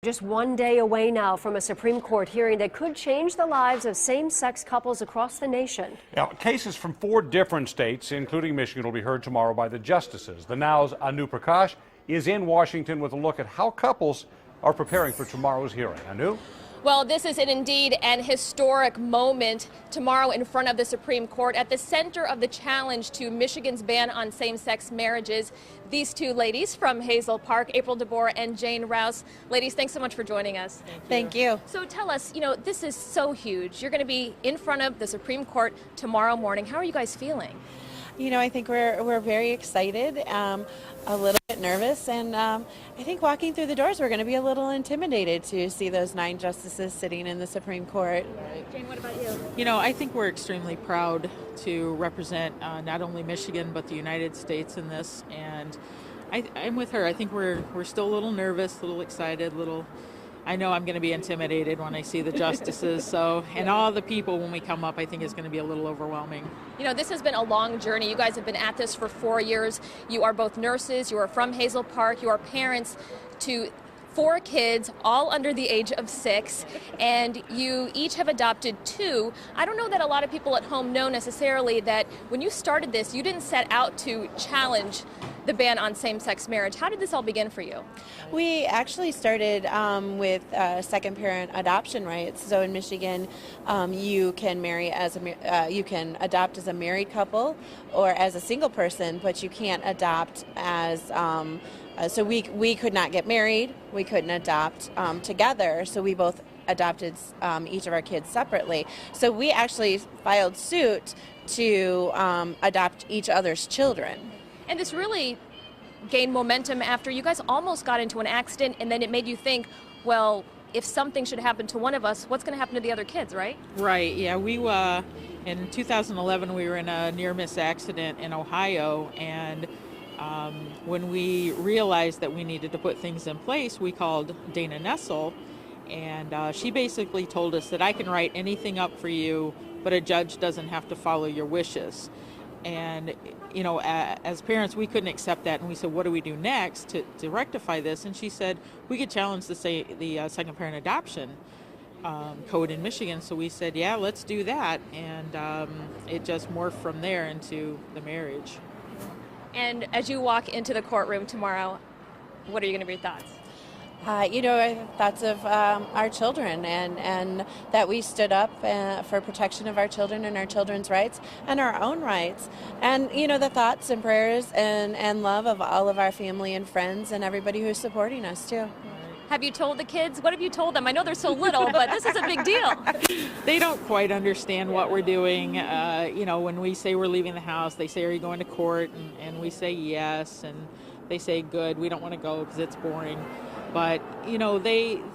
Just one day away now from a Supreme Court hearing that could change the lives of same-sex couples across the nation. Now, cases from 4 different states, including Michigan, will be heard tomorrow by the justices. The Now's Anu Prakash is in Washington with a look at how couples are preparing for tomorrow's hearing. Anu? Well, this is indeed an historic moment tomorrow in front of the Supreme Court. At the center of the challenge to Michigan's ban on same-sex marriages, these two ladies from Hazel Park, DeBoer and Jayne Rowse. Ladies, thanks so much for joining us. Thank you. So tell us, this is so huge. You're going to be in front of the Supreme Court tomorrow morning. How are you guys feeling? I think we're very excited, a little bit nervous, and I think walking through the doors we're going to be a little intimidated to see those 9 justices sitting in the Supreme Court. Jayne, what about you? I think we're extremely proud to represent not only Michigan but the United States in this, and I'm with her. I think we're still a little nervous, a little excited, I know I'm going to be intimidated when I see the justices, and all the people when we come up, I think is going to be a little overwhelming. This has been a long journey. You guys have been at this for 4 years. You are both nurses, you are from Hazel Park, you are parents to 4 kids, all under the age of 6, and you each have adopted 2. I don't know that a lot of people at home know necessarily that when you started this, you didn't set out to challenge the ban on same-sex marriage. How did this all begin for you? We actually started with second parent adoption rights. So in Michigan, you can you can adopt as a married couple or as a single person, but you can't adopt as so we could not get married. We couldn't adopt together. So we both adopted each of our kids separately. So we actually filed suit to adopt each other's children. And this really gained momentum after you guys almost got into an accident, and then it made you think, well, if something should happen to one of us, what's going to happen to the other kids, right? Right, yeah. We in 2011, we were in a near-miss accident in Ohio, and when we realized that we needed to put things in place, we called Dana Nessel, and she basically told us that I can write anything up for you, but a judge doesn't have to follow your wishes. And, as parents, we couldn't accept that. And we said, what do we do next to rectify this? And she said, we could challenge the second parent adoption code in Michigan. So we said, yeah, let's do that. And it just morphed from there into the marriage. And as you walk into the courtroom tomorrow, what are you going to be your thoughts? Thoughts of our children and that we stood up for protection of our children and our children's rights and our own rights. And, the thoughts and prayers and love of all of our family and friends and everybody who's supporting us, too. Have you told the kids? What have you told them? I know they're so little, but this is a big deal. They don't quite understand what we're doing. When we say we're leaving the house, they say, are you going to court? And we say yes, and they say, good, we don't want to go because it's boring. But, they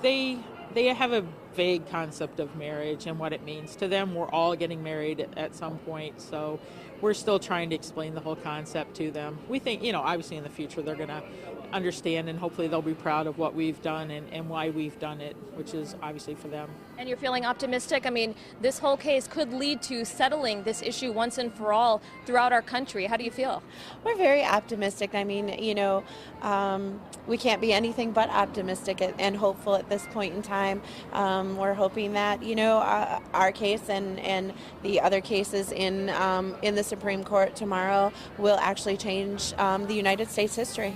have a vague concept of marriage and what it means to them. We're all getting married at some point, so we're still trying to explain the whole concept to them. We think, obviously in the future they're going to understand, and hopefully they'll be proud of what we've done and why we've done it, which is obviously for them. And you're feeling optimistic? I mean, this whole case could lead to settling this issue once and for all throughout our country. How do you feel? We're very optimistic. I mean, we can't be anything but optimistic and hopeful at this point in time. We're hoping that, our case and the other cases in the Supreme Court tomorrow will actually change the United States history.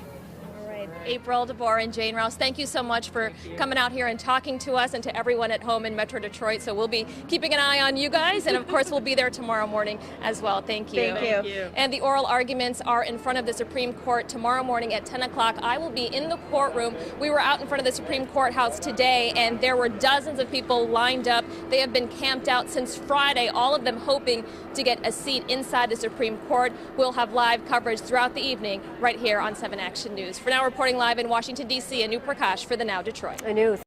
DeBoer and Jayne Rowse, thank you so much for coming out here and talking to us and to everyone at home in Metro Detroit. So we'll be keeping an eye on you guys, and of course we'll be there tomorrow morning as well. Thank you. Thank you. And the oral arguments are in front of the Supreme Court tomorrow morning at 10 o'clock. I will be in the courtroom. We were out in front of the Supreme Courthouse today, and there were dozens of people lined up. They have been camped out since Friday, all of them hoping to get a seat inside the Supreme Court. We'll have live coverage throughout the evening right here on 7 Action News. For now, reporting live in Washington, D.C., Anu Prakash for the Now Detroit. Anu.